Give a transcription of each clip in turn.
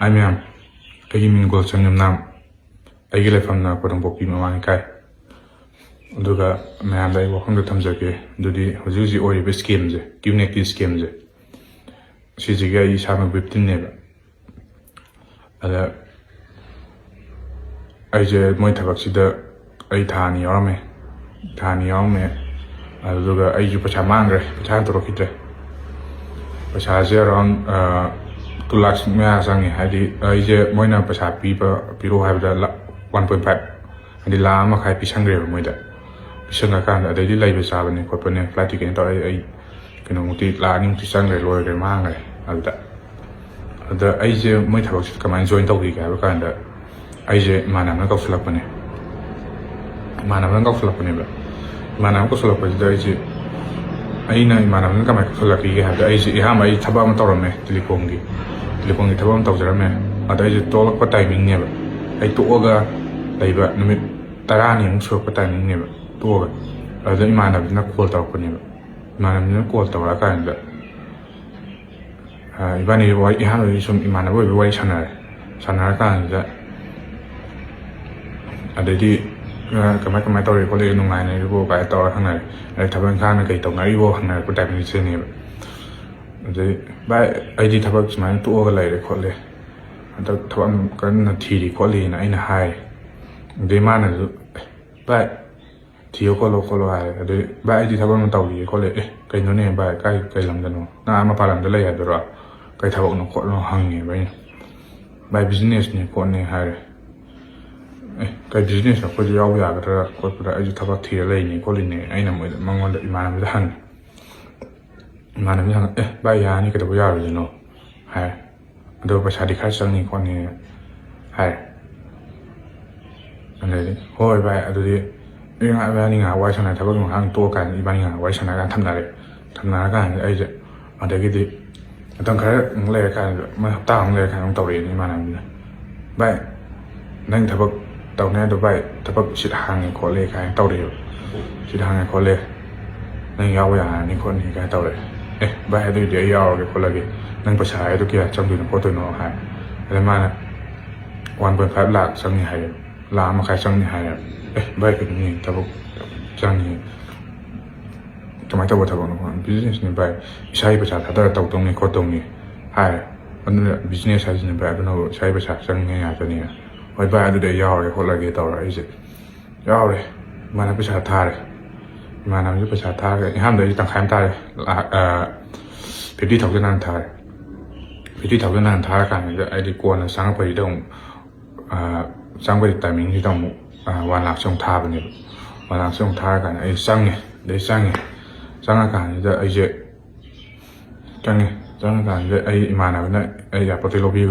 ai miyam ai min gol changam nam ai gele famna kodong bopi mamang kai aduga mayam dai wakong da thamjake dudi hoji ori be scheme je kimnek ki scheme je si jiga I sama biptin ne ba ala ai je moi thabak sida ai thani yorame aduga ai ju pacha mangre pacha to rokite pacha je around 2 lakhs mya sangi hadi ai je moina pacha piro habda 1.5 hadi la ma khai pisangre moida pisanga kan da dai lai be sabane khotpane flight ticket to ai kino muti la ning ti sangre loi ge mangai ada ai je moi thabak sit kaman join tawgi ga ba kan da ai je manam na ka flapane ba manam ko flap ba dai je ai na manam ka mai flap gi ga ai je ha mai thaba ma tawrame telecom gi thaba ma tawjarame ada ai je tolak pa timing ne ba ai to ga dai ba numit 10 ni mu so pa timing ne ba to ga ada manam na call taw ko ne ba manam na call taw la kan da ibani wai ha no sum manam wai sana kan da ada di kamai tawri ko le nungai ne bo ba taw hang na ai thaban khan na kai taw na bo hang na ko timing se ne ba ba ai di thabak sman to ga lai re khole ada thabam kan na thi ko le na ai na hai de ma na ba thiyo ko lo hai ada ba ai di thabam taw li ko le kai no ne ba kai lam da no na ma pa lam da lai ya do ra kai thabak no ko no hang ne ba business ne ko ne hai kai business ko ji yaw ya ga ko da ai thabak thi lai ni ko li ne ai na mo mangon da imanam da han mana mi hang ba ya ni ka do ya ri no hai do pa sa di kha sang ni ko ni hai ane hoi ba adu di nga ba ni nga wai sana thabak ng hang to kan I ba ni nga wai sana kan thamna kan ai je ade gi di atang kha ng le kan ma ta ng le kan ng taw ri ni mana mi ba nang thabak taw ne do ba thabak sit hang ni ko le kan taw ri sit hang ko le nang yaw ya ni ko ni ka taw ri ba hai do de yaw ge ko la ge nang pa sa ai do kia cham du no ko to no hai ale mana 1.5 lakh sang ni hai la ma khai sang ni hai ba ke ni tabuk sang ni tamai taw taw no business ni ba sai pa sa da taw tong ni ko tong ni hai an business has ni ba no sai pa sa sang ni ya to ni oi ba do de yaw ge ko la ge taw ra ai se yaw re mana pa sa tha re mana mi pa sa tha ge ham de tang khai ta re 50,000 nan tha 50,000 nan tha kan ai di ko na sang pa dong sang pa timing ni dong 1 lakh song tha ba ni 1 lakh song tha kan ai sang ni de sang kan da ai je sang kan de ai imana na ai ya pa te lo bi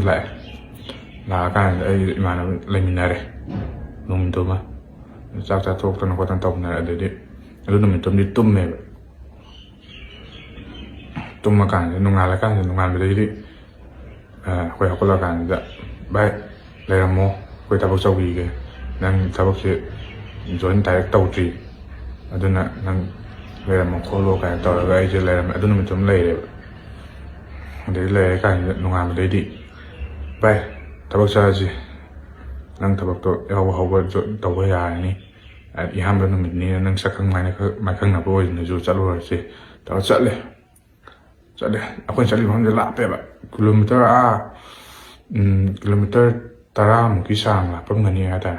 la kan ai imana le minare nung to ma sa thok tan ko tan taw na de lu no min tum ni tum me tum ma kan nunga la kan nunga be de ko ya ko la kan da ba le mo ko ta bo sau gi ge nan ta bo se join direct taw tri aduna nan le mo ko lo ka taw ga ai je le aduna min tum le de le kan nunga be de ba ta bo sa ji nan ta bo to ya ho ba taw ga ya ni I ham no min ni nang sakang mai khang na bo ni ju cha lo se ta cha le akon cha li ham de la pe ba kilometer kilometer tara mu ki sang la pam ngani ata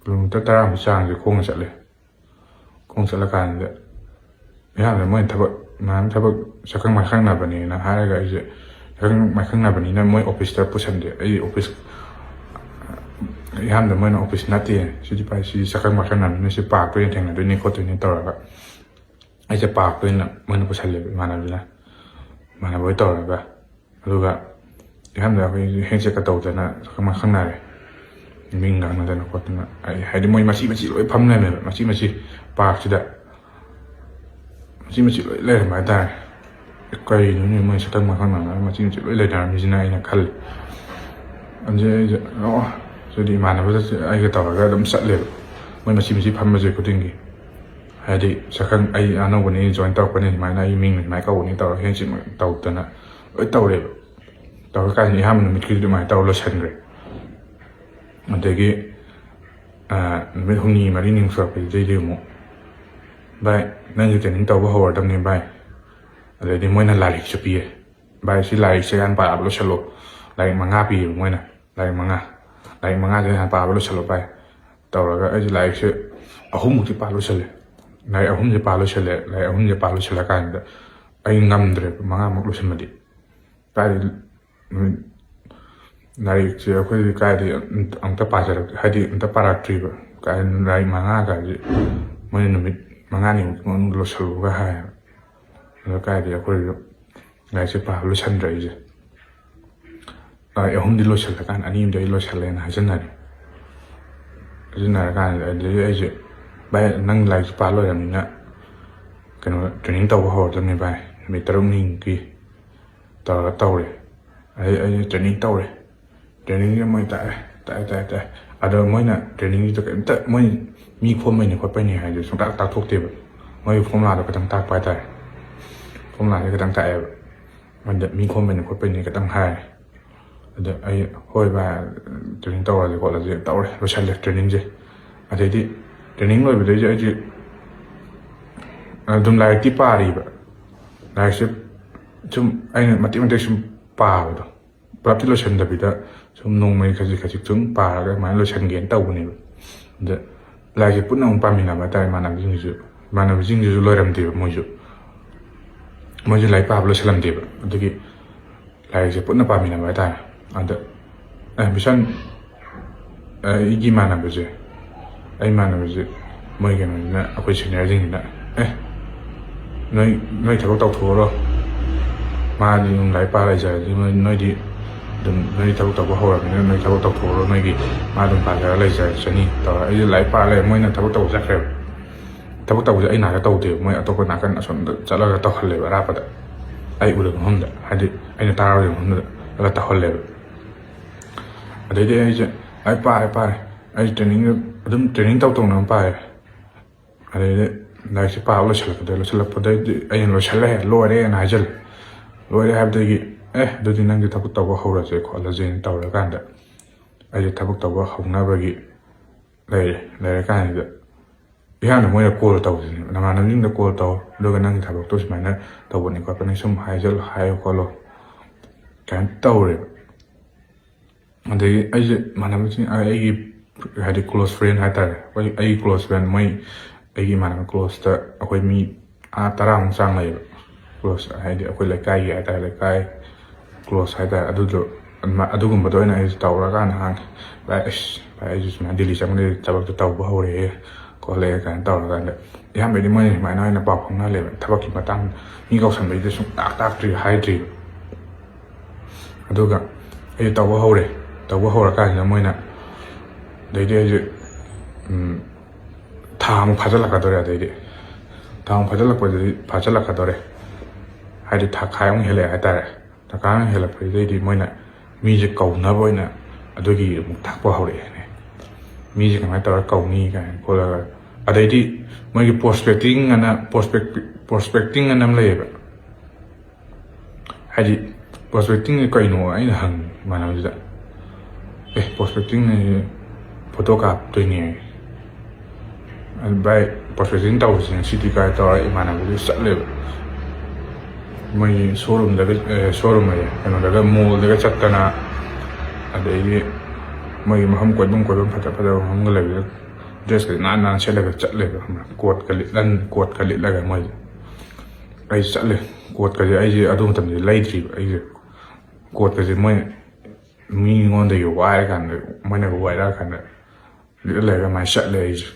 kilometer tara mu sang je khong cha la kan de ya le moi thaba man thaba sakang mai khang na ba ni na ha ga je sakang mai khang na ba ni na moi office ta pusan de ai office ham da mana office nati si di pa si sakang makana ni si pa ko yin thang na ni ko to ni to ra ai se pa ko na mana pa sale mana bila mana boy to ra lu ga ham da ko hen se ka to da na sakang makana re ming na na da ko to na ai hai di moi ma si loi pham na me ma si pa si da ma si le ma da ko yi ni moi sakang makana na ma si loi le da mi na ina khal anje no so di mana ba ai ga taw ga dam sat le moi ma si pham ma je ko ting gi hai di sakang ai ano ko ni join taw ko ni mai na i ming mai ka ko ni taw hen si taw ta na oi taw le ꯇꯧꯔꯀꯥꯟꯗ ꯑꯍꯥꯟꯕ ꯅꯨꯃꯤꯠꯀꯤꯗꯤ ꯑꯗꯨꯃꯥꯏꯅ ꯇꯧꯔ ꯂꯣꯏꯁꯤꯟꯈ꯭ꯔꯦ ꯑꯗꯒꯤ ꯅꯨꯃꯤꯠ 6-4 ꯁꯨꯔꯛꯄꯁꯤꯗꯩꯗꯤ ꯑꯃꯨꯛ ꯚꯥꯏ ꯅꯪꯒꯤ ꯇ꯭ꯔꯦꯅꯤꯡ ꯇꯧꯕ ꯍꯧꯔꯗꯕꯅꯤ ꯚꯥꯏ ꯑꯗꯩꯗꯤ ꯃꯣꯏꯅ ꯂꯥꯏꯔꯤꯛꯁꯨ ꯄꯤꯌꯦ ꯚꯥꯏ ꯁꯤ ꯂꯥꯏꯔꯤꯛꯁꯦ ꯍꯥꯟꯅ ꯄꯥꯕ ꯂꯣꯏꯁꯤꯜꯂꯣ ꯂꯥꯏꯔꯤꯛ 5 ꯄꯤꯌꯦꯕ ꯃꯣꯏꯅ ꯂꯥꯏꯔꯤꯛ 5ꯁꯦ ꯍꯥꯟꯅ ꯄꯥꯕ ꯂꯣꯏꯁꯤꯜꯂꯣ ꯚꯥꯏ ꯇꯧꯔꯒ ꯑꯩꯁꯦ ꯂꯥꯏꯔꯤꯛꯁꯦ 3ꯃꯨꯛꯇꯤ ꯄꯥ ꯂꯣꯏꯁꯤꯜꯂꯦ ꯂꯥꯏꯔꯤꯛ 3ꯁꯦ ꯄꯥ ꯂꯣꯏꯁꯤꯜꯂꯦ ꯂꯥꯏꯔꯤꯛ 3ꯁꯦ ꯄꯥ ꯂꯣꯏꯁꯤꯜꯂꯀꯥꯟꯗ ꯑꯩ ꯉꯝꯗ꯭ꯔꯦꯕ 5ꯃꯨꯛ ꯂꯣꯏꯁꯤꯟꯕꯗꯤ ꯀꯥꯏꯗꯤ ꯂꯥꯏꯔꯤꯛꯁꯦ ꯑꯩꯈꯣꯏꯗꯤ ꯀꯥꯏꯗꯤ ꯑꯝꯇ ꯄꯥꯖꯔꯛꯇꯦ ꯍꯥꯏꯗꯤ ꯑꯝꯇ ꯄꯥꯔꯛꯇ꯭ꯔꯤꯕ ꯀꯥꯏ ꯂꯥꯏꯔꯤꯛ 5ꯀꯥꯏꯁꯦ ꯃꯣꯏꯅ ꯅꯨꯃꯤꯠ 5ꯅꯤꯃꯨꯛꯀꯤ ꯃꯅꯨꯡꯗ ꯂꯣꯏꯁꯤꯜꯂꯨꯒ ꯍꯥꯏꯌꯦꯕ ꯑꯗꯣ ꯀꯥꯏꯗꯤ ꯑꯩꯈꯣꯏꯁꯨ ꯂꯥꯏꯔꯤꯛꯁꯦ ꯄꯥꯕ ꯂꯣꯏꯁꯤꯟꯗ꯭ꯔꯦ ꯑꯩꯁꯦ ꯂꯥꯏꯔꯤꯛ 3ꯗꯤ ꯂꯣꯏꯁꯤꯜꯂꯀꯥꯟꯗ 2 ꯑꯃꯗꯤ ꯑꯩ ꯂꯣꯏꯁꯤꯜꯂꯦꯅ ꯍꯥꯏꯖꯟꯅꯔꯀꯥꯟꯗ ꯑꯗꯨꯗꯒꯤ ꯑꯩꯁꯦ ꯚꯥꯏ ꯅꯪ ꯂꯥꯏꯔꯤꯛꯁꯦ ꯄꯥ ꯂꯣꯏꯔꯕꯅꯤꯅ ꯀꯩꯅꯣ ꯇ꯭ꯔꯦꯅꯤꯡ ꯇꯧꯕ ꯍꯧꯔꯗꯕꯅꯤ ꯚꯥꯏ ꯅꯨꯃꯤꯠ 5ꯅꯤꯃꯨꯛꯀꯤ ꯇꯧꯔꯒ ꯇꯧꯔꯦ ꯑꯩꯁꯦ ꯇ꯭ꯔꯦꯅꯤꯡ ꯇꯧꯔꯦ ꯇ꯭ꯔꯦꯅꯤꯡꯁꯦ ꯃꯣꯏ ꯇꯥꯛꯑꯦ ꯑꯗꯣ ꯃꯣꯏꯅ ꯇ꯭ꯔꯦꯅꯤꯡꯁꯤꯗ ꯀꯩꯝꯇ ꯃꯣꯏ ꯃꯤ ꯈꯣꯝꯕꯩꯅꯤ ꯈꯣꯠꯄꯩꯅꯤ ꯍꯥꯏꯁꯦ ꯁꯨꯡꯇꯥꯛ ꯇꯥꯛꯊꯣꯛꯇꯦꯕ ꯃꯣꯏ ꯐꯣꯔꯃꯨꯂꯥꯗꯣ ꯈꯤꯇꯪ ꯇꯥꯛꯄ ꯍꯥꯏꯇꯥꯔꯦ ꯐꯣꯔꯃꯨꯂꯥꯁꯦ ꯈꯤꯇꯪ ꯇꯥꯛꯑꯦꯕ ꯑꯗ ꯃꯤ ꯈꯣꯝꯕꯩꯅꯤ ꯈꯣꯠꯄꯩꯅꯤ ꯈꯤꯇꯪ ꯍꯥꯏꯔꯦ ꯑꯗ ꯑꯩ ꯍꯣꯏ ꯚꯥꯏ ꯇ꯭ꯔꯦꯅꯤꯡ ꯇꯧꯔꯁꯦ ꯈꯣꯠꯂꯁꯦ ꯇꯧꯔꯦ ꯂꯣꯏꯁꯜꯂꯦ ꯇ꯭ꯔꯦꯅꯤꯡꯁꯦ ꯑꯗꯩꯗꯤ ꯇ꯭ꯔꯦꯅꯤꯡ ꯂꯣꯏꯕꯗꯩꯁꯦ ꯑꯩꯁꯦ ꯑꯗꯨꯝ ꯂꯥꯏꯔꯤꯛꯇꯤ ꯄꯥꯔꯤꯕ ꯂꯥꯏꯔꯤꯛꯁꯦ ꯁꯨꯝ ꯑꯩꯅ ꯃꯇꯦꯛ ꯁꯨꯝ ꯄꯥꯕꯗꯣ ꯄꯨꯂꯞꯇꯤ ꯂꯣꯏꯁꯤꯟꯗꯕꯤꯗ ꯁꯨꯝ ꯅꯣꯡꯃꯒꯤ ꯈꯖꯤꯛ ꯁꯨꯝ ꯄꯥꯔꯒ ꯑꯗꯨꯃꯥꯏꯅ ꯂꯣꯏꯁꯤꯟꯒꯦꯅ ꯇꯧꯕꯅꯦꯕ ꯑꯗ ꯂꯥꯏꯔꯤꯛꯁꯦ ꯄꯨꯟꯅ ꯑꯃꯨꯛ ꯄꯥꯃꯤꯟꯅꯕ ꯍꯥꯏꯇꯥꯔꯦ ꯏꯃꯥꯟꯅꯕꯁꯤꯡꯁꯤꯁꯨ ꯂꯣꯏꯔꯝꯗꯦꯕ ꯃꯣꯏꯁꯨ ꯂꯥꯏꯔꯤꯛ ꯄꯥꯕ ꯂꯣꯏꯁꯤꯜꯂꯝꯗꯦꯕ ꯑꯗꯨꯒꯤ ꯂꯥꯏꯔꯤꯛꯁꯦ ꯄꯨꯟꯅ ꯄꯥꯃꯤꯟꯅꯕ ꯍꯥꯏꯇꯥꯔꯦ ꯑꯗ ꯕꯤꯁꯟ ꯑꯩꯒꯤ ꯏꯃꯥꯟꯅꯕꯁꯦ ꯃꯣꯏ ꯀꯩꯅꯣꯅꯤꯅ ꯑꯩꯈꯣꯏ ꯁꯤꯅꯤꯌꯔꯁꯤꯡꯁꯤꯅ ꯅꯣꯏ ꯊꯕꯛ ꯇꯧꯊꯣꯛꯎꯔꯣ ꯃꯥꯗꯤ ꯑꯗꯨꯝ ꯂꯥꯏꯔꯤꯛ ꯄꯥ ꯂꯩꯖꯔꯗꯤ ꯅꯣꯏꯗꯤ ꯑꯗꯨꯝ ꯅꯣꯏ ꯊꯕꯛ ꯇꯧꯕ ꯍꯧꯔꯕꯅꯤꯅ ꯅꯣꯏ ꯊꯕꯛ ꯇꯧꯊꯣꯛꯎꯔꯣ ꯅꯣꯏꯒꯤ ꯃꯥ ꯑꯗꯨꯝ ꯄꯥꯖꯔ ꯂꯩꯖꯔꯁꯅꯤ ꯇꯧꯔ ꯑꯩꯁꯦ ꯂꯥꯏꯔꯤꯛ ꯄꯥ ꯂꯩꯔꯦ ꯃꯣꯏꯅ ꯊꯕꯛ ꯇꯧꯕ ꯆꯠꯈ꯭ꯔꯦꯕ ꯊꯕꯛ ꯇꯧꯕꯁꯦ ꯑꯩ ꯅꯥꯀ ꯇꯧꯗꯦꯕ ꯃꯣꯏ ꯑꯇꯣꯞꯄ ꯅꯥꯀꯟ ꯑꯁꯣꯝꯗ ꯆꯠꯂꯒ ꯇꯧꯍꯜꯂꯦꯕ ꯑꯔꯥꯞꯄꯗ ꯑꯩ ꯎꯗꯕ ꯃꯐꯝꯗ ꯍꯥꯏꯗꯤ ꯑꯩꯅ ꯇꯥꯔꯣꯏꯗꯕ ꯃꯐꯝꯗ ꯆꯠꯂꯒ ꯇꯧꯍꯜꯂꯦꯕ ꯑꯗꯩꯗꯤ ꯑꯩꯁꯦ ꯂꯥꯏꯔꯤꯛ ꯄꯥꯔꯦ ꯑꯩꯁꯦ ꯇ꯭ꯔꯦꯅꯤꯡ ꯇꯧꯅ ꯄꯥꯔꯦ ꯑꯗꯩꯗꯤ ꯂꯥꯏꯔꯤꯛꯁꯦ ꯄꯥꯕ ꯂꯣꯏꯁꯤꯜꯂꯛꯄꯗꯩꯗꯤ ꯑꯩꯅ ꯂꯣꯏꯁꯤꯜꯂꯦ ꯂꯣꯏꯔꯦꯅ ꯍꯥꯏꯖꯜꯂꯦ ꯂꯣꯏꯔꯦ ꯍꯥꯏꯕꯗꯒꯤ ꯑꯗꯨꯗꯤ ꯅꯪꯗꯤ ꯊꯕꯛ ꯇꯧꯕ ꯍꯧꯔꯁꯦ ꯈꯣꯠꯂꯁꯦꯅ ꯇꯧꯔꯀꯥꯟꯗ ꯑꯩꯁꯦ ꯊꯕꯛ ꯇꯧꯕ ꯍꯧꯅꯕꯒꯤ ꯂꯩꯔꯀꯥꯟꯁꯤꯗ ꯏꯍꯥꯟꯅ ꯃꯣꯏꯅ ꯀꯣꯜ ꯇꯧꯁꯤꯅꯦꯕ ꯅꯃꯥꯟꯅꯕꯁꯤꯡꯗ ꯀꯣꯜ ꯇꯧ ꯑꯗꯨꯒ ꯅꯪꯒꯤ ꯊꯕꯛꯇꯣ ꯁꯨꯃꯥꯏꯅ ꯇꯧꯕꯅꯤ ꯈꯣꯠꯄꯅꯤ ꯁꯨꯝ ꯍꯥꯏꯌꯣ ꯈꯣꯠꯂꯣ ꯀꯩꯅꯣ ꯇꯧꯔꯦꯕ ꯑꯗꯒꯤ ꯑꯩꯁꯦ ꯏꯃꯥꯟꯅꯕꯁꯤꯡ ꯑꯩꯒꯤ ꯍꯥꯏꯗꯤ ꯀ꯭ꯂꯣꯁ ꯐ꯭ꯔꯦꯟ ꯍꯥꯏꯇꯥꯔꯦ ꯑꯩꯒꯤ ꯀ꯭ꯂꯣꯁ ꯐ꯭ꯔꯦꯟ ꯑꯩꯒꯤ ꯏꯃꯥꯟꯅꯕ ꯀ꯭ꯂꯣꯁꯇ ꯑꯩꯈꯣꯏ ꯃꯤ 10 ꯆꯥꯡ ꯂꯩꯌꯦꯕ ꯀ꯭ꯂꯣꯁ ꯍꯥꯏꯗꯤ ꯑꯩꯈꯣꯏ ꯂꯩꯀꯥꯏꯒꯤ ꯍꯥꯏꯇꯥꯔꯦ ꯂꯩꯀꯥꯏ ꯀ꯭ꯂꯣꯁ ꯍꯥꯏꯇꯥꯔꯦ ꯑꯗꯨꯒꯨꯝꯕꯗꯣ ꯑꯣꯏꯅ ꯑꯩꯁꯦ ꯇꯧꯔꯀꯥꯟꯗ ꯍꯥꯡꯉꯦ ꯚꯥꯏ ꯑꯩꯁꯨ ꯁꯨꯃꯥꯏꯅ ꯗꯤꯜꯂꯤ ꯆꯪꯕꯗꯩ ꯊꯕꯛꯇꯣ ꯇꯧꯕ ꯍꯧꯔꯛꯑꯦ ꯈꯣꯠꯂꯦ ꯀꯥꯏꯅ ꯇꯧꯔꯀꯥꯟꯗ ꯑꯌꯥꯝꯕꯗꯤ ꯃꯣꯏꯅ ꯁꯨꯃꯥꯏꯅ ꯑꯣꯏꯅ ꯄꯥꯎ ꯐꯥꯎꯅꯍꯜꯂꯦꯕ ꯊꯕꯛꯀꯤ ꯃꯇꯥꯡ ꯃꯤ ꯀꯧꯁꯟꯕꯩꯗ ꯁꯨꯝ ꯇꯥꯛꯇ꯭ꯔꯤ ꯍꯥꯏꯗ꯭ꯔꯤꯕ ꯑꯗꯨꯒ ꯑꯩꯁꯦ ꯇꯧꯕ ꯍꯧꯔꯀꯥꯟꯁꯤꯗ ꯃꯣꯏꯅ ꯑꯗꯩꯗꯤ ꯑꯩꯁꯦ ꯊꯥ ꯑꯃꯨꯛ ꯐꯥꯖꯤꯜꯂꯛꯀꯗꯧꯔꯦ ꯑꯗꯩꯗꯤ ꯊꯥ ꯑꯃꯨꯛ ꯐꯥꯖꯤꯜꯂꯛꯀꯗꯧꯔꯦ ꯍꯥꯏꯗꯤ ꯊꯥꯈꯥꯏ ꯑꯃꯨꯛ ꯍꯦꯜꯂꯛꯑꯦ ꯍꯥꯏꯇꯥꯔꯦ ꯊꯥꯈꯥꯏ ꯑꯃꯨꯛ ꯍꯦꯜꯂꯛꯄꯗꯩꯗꯤ ꯃꯣꯏꯅ ꯃꯤꯁꯦ ꯀꯧꯅꯕ ꯑꯣꯏꯅ ꯑꯗꯨꯒꯤ ꯑꯃꯨꯛ ꯇꯥꯛꯄ ꯍꯧꯔꯛꯑꯦꯅꯦ ꯃꯤꯁꯦ ꯀꯃꯥꯏꯅ ꯇꯧꯔꯒ ꯀꯧꯅꯤ ꯀꯥꯏꯅ ꯈꯣꯠꯂꯒ ꯑꯗꯩꯗꯤ ꯃꯣꯏꯒꯤ ꯄ꯭ꯔꯣꯁꯄꯦꯛꯇꯤꯡ ꯑꯅ ꯑꯃ ꯂꯩꯌꯦꯕ ꯍꯥꯏꯗꯤ ꯄ꯭ꯔꯣꯁꯄꯦꯛꯇꯤꯡꯁꯦ ꯀꯩꯅꯣ ꯑꯩꯅ ꯍꯪꯉꯤ ꯏꯃꯥꯟꯅꯕꯁꯤꯗ ꯄ꯭ꯔꯣꯁꯄꯦꯛꯇꯤꯡ ꯐꯣꯇꯣ ꯀꯥꯞꯇꯣꯏꯅꯦ ꯚꯥꯏ ꯄ꯭ꯔꯣꯁꯄꯦꯛꯇꯤꯡ ꯇꯧꯕꯁꯦ ꯉꯁꯤꯗꯤ ꯀꯥꯏ ꯇꯧꯔ ꯏꯃꯥꯟꯅꯕꯁꯦ ꯆꯠꯂꯦꯕ ꯃꯣꯏꯒꯤ ꯀꯩꯅꯣꯗꯒ ꯃꯣꯜꯗꯒ ꯆꯠꯇꯅ ꯑꯗꯩꯗꯤ ꯃꯣꯏꯒꯤ ꯃꯐꯝ ꯀꯣꯏꯐꯝ ꯐꯖꯕ ꯃꯐꯝꯒ ꯂꯩꯕꯗ ꯗ꯭ꯔꯦꯁꯀ ꯅꯥꯟꯅ ꯁꯦꯠꯂꯒ ꯆꯠꯂꯦꯕ ꯀꯣꯠꯀ ꯂꯤꯠꯂꯒ ꯃꯣꯏꯁꯦ ꯑꯩ ꯆꯠꯂꯦ ꯀꯣꯠꯀꯁꯦ ꯑꯩꯁꯦ ꯑꯗꯨ ꯃꯇꯝꯗ ꯂꯩꯗ꯭ꯔꯤꯕ ꯑꯩꯁꯦ ꯀꯣꯠꯀꯁꯦ ꯃꯤꯉꯣꯟꯗꯒꯤ ꯋꯥꯏꯔꯀꯥꯟꯗ ꯃꯣꯏꯅꯒ ꯋꯥꯏꯔꯛꯑꯀꯥꯟꯗ ꯂꯤꯠꯂ ꯂꯩꯔꯒ ꯑꯗꯨꯃꯥꯏꯅ ꯆꯠꯂꯦ ꯑꯩꯁꯦ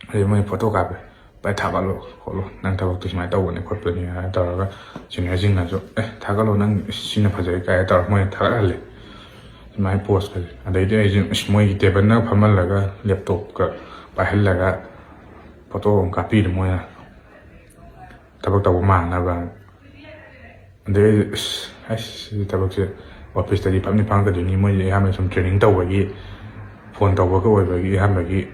ꯑꯗꯩ ꯃꯣꯏ ꯐꯣꯇꯣ ꯀꯥꯞꯄꯦ ꯚꯥꯏ ꯊꯥꯒꯠꯂꯣ ꯈꯣꯠꯂꯣ ꯅꯪ ꯊꯕꯛꯇꯣ ꯁꯨꯃꯥꯏꯅ ꯇꯧꯕꯅꯤ ꯈꯣꯠꯄꯅꯤ ꯍꯥꯏꯅ ꯇꯧꯔꯒ ꯁꯤꯅꯤꯌꯔꯁꯤꯡꯅꯁꯨ ꯊꯥꯒꯠꯂꯣ ꯅꯪ ꯁꯤꯅ ꯐꯖꯩ ꯀꯥꯏꯅ ꯇꯧꯔꯒ ꯃꯣꯏꯅ ꯊꯥꯒꯠꯍꯜꯂꯦ ꯁꯨꯃꯥꯏꯅ ꯄꯣꯁꯀꯁꯦ ꯑꯗꯩꯗꯤ ꯑꯩꯁꯦ ꯃꯣꯏꯒꯤ ꯇꯦꯕꯜꯅ ꯐꯝꯍꯜꯂꯒ ꯂꯦꯞꯇꯣꯞꯀ ꯄꯥꯏꯍꯜꯂꯒ ꯐꯣꯇꯣ ꯑꯃ ꯀꯥꯞꯄꯤꯔꯦ ꯃꯣꯏꯅ ꯊꯕꯛ ꯇꯧꯕ ꯃꯥꯟꯅꯕ ꯑꯗꯩ ꯁꯤ ꯊꯕꯛꯁꯦ ꯑꯣꯐꯤꯁꯇꯗꯤ ꯐꯪꯒꯗꯣꯏꯅꯤ ꯃꯣꯏꯁꯦ ꯑꯌꯥꯝꯕ ꯁꯨꯝ ꯇ꯭ꯔꯦꯅꯤꯡ ꯇꯧꯕꯒꯤ ꯐꯣꯟ ꯇꯧꯕꯒ ꯑꯣꯏꯕꯒꯤ ꯑꯌꯥꯝꯕꯒꯤ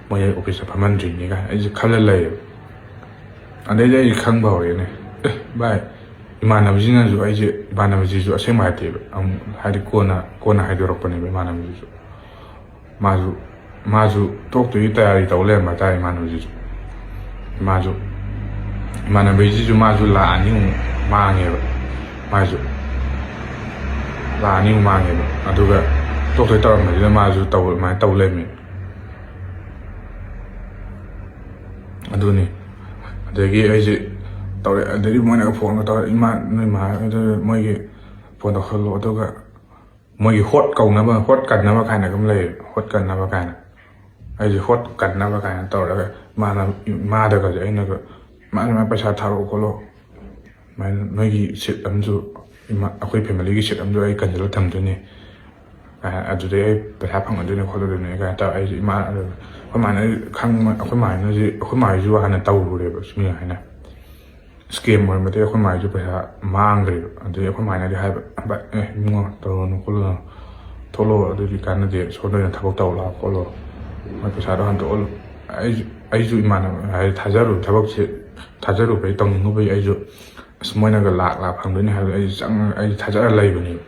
ꯃꯣꯏ ꯑꯣꯐꯤꯁꯇ ꯐꯝꯍꯟꯗ꯭ꯔꯤꯅꯤ ꯀꯥꯏ ꯑꯩꯁꯦ ꯈꯜꯂ ꯂꯩꯌꯦꯕ ꯑꯗꯩꯗꯤ ꯑꯩꯁꯦ ꯈꯪꯕ ꯍꯧꯔꯛꯑꯦꯅꯦ ꯚꯥꯏ 이만나비지나주 아이제 이만나비지주 아생마 하이테베 하이디 코나 하이도록거네베 이만나비지주 마주 똑도 이따야리 떠올래 마다 이만나비지주 이만나비지주 마주 라아니우 망해베 마주 라아니우 망해베 아두가 똑도 떠오르면 마주 떠올래미 아두니 ꯑꯗꯒꯤ ꯑꯩꯁꯦ ꯇꯧꯔꯦ ꯑꯗꯒꯤ ꯃꯣꯏꯅꯒ ꯐꯣꯟꯒ ꯇꯧꯔꯦ ꯏꯃꯥ ꯅꯣꯏ ꯃꯥ ꯃꯣꯏꯒꯤ ꯐꯣꯟ ꯇꯧꯍꯜꯂꯣ ꯑꯗꯨꯒ ꯃꯣꯏꯒꯤ ꯍꯣꯠ ꯀꯧꯅꯕ ꯍꯣꯠ ꯀꯟꯅꯕ ꯀꯥꯏꯅ ꯑꯗꯨꯝ ꯂꯩ ꯍꯣꯠ ꯀꯟꯅꯕ ꯀꯥꯏꯅ ꯑꯩꯁꯦ ꯍꯣꯠ ꯀꯟꯅꯕ ꯀꯥꯏꯅ ꯇꯧꯔꯒ ꯃꯥꯗꯒꯁꯦ ꯑꯩꯅꯒ ꯃꯥ ꯄꯩꯁꯥ ꯊꯥꯔꯛꯑꯣ ꯈꯣꯠꯂꯣ ꯅꯣꯏꯒꯤ ꯁꯤꯠ ꯑꯃꯁꯨ ꯑꯩꯈꯣꯏ ꯐꯦꯃꯤꯂꯤꯒꯤ ꯁꯤꯠ ꯑꯃꯁꯨ ꯑꯩ ꯀꯟꯁꯤꯜꯂ ꯊꯝꯗꯣꯏꯅꯤ ꯑꯗꯨꯗꯩ ꯑꯩ ꯄꯩꯁꯥ ꯐꯪꯒꯗꯣꯏꯅꯤ ꯈꯣꯠꯂꯗꯣꯏꯅꯤ ꯀꯥꯏꯅ ꯇꯧꯔ ꯑꯩꯁꯦ ꯑꯩꯈꯣꯏ ꯃꯥꯅ ꯑꯩꯈꯣꯏ ꯃꯥꯅꯁꯨ ꯍꯥꯟꯅ ꯇꯧꯔꯨꯔꯦꯕ ꯁꯨꯃꯥꯏꯅ ꯍꯥꯏꯅ ꯁ꯭ꯀꯦꯝ ꯑꯣꯏꯔꯝꯕꯗꯒꯤ ꯑꯩꯈꯣꯏ ꯃꯥꯒꯤꯁꯨ ꯄꯩꯁꯥ ꯃꯥꯡꯈ꯭ꯔꯦꯕ ꯑꯗꯨꯗꯩ ꯑꯩꯈꯣꯏ ꯃꯥꯅꯗꯤ ꯍꯥꯏꯕ ꯏꯕꯨꯡꯉꯣ ꯇꯧꯔꯨꯅꯨ ꯈꯣꯠꯂꯨꯅꯨ ꯊꯣꯛꯂꯛꯑꯣ ꯑꯗꯨꯗꯤ ꯀꯥꯟꯅꯗꯦ ꯁꯣꯝꯗ ꯑꯣꯏꯅ ꯊꯕꯛ ꯇꯧ ꯂꯥꯛꯑꯣ ꯈꯣꯠꯂꯣ ꯃꯣꯏ ꯄꯩꯁꯥꯗꯣ ꯍꯟꯗꯣꯛꯑꯣ ꯑꯩꯁꯨ ꯏꯃꯥꯟꯅꯕ ꯍꯥꯏꯗꯤ ꯊꯕꯛꯁꯦ ꯊꯥꯖꯔꯨꯕꯩ ꯇꯧꯅꯤꯡꯉꯨꯕꯩ ꯑꯩꯁꯨ ꯑꯁ ꯃꯣꯏꯅꯒ ꯂꯥꯛ ꯐꯪꯗꯣꯏꯅꯤ ꯍꯥꯏꯕꯗꯣ ꯑꯩꯁꯨ ꯊꯥꯖꯔ ꯂꯩꯕꯅꯦꯕ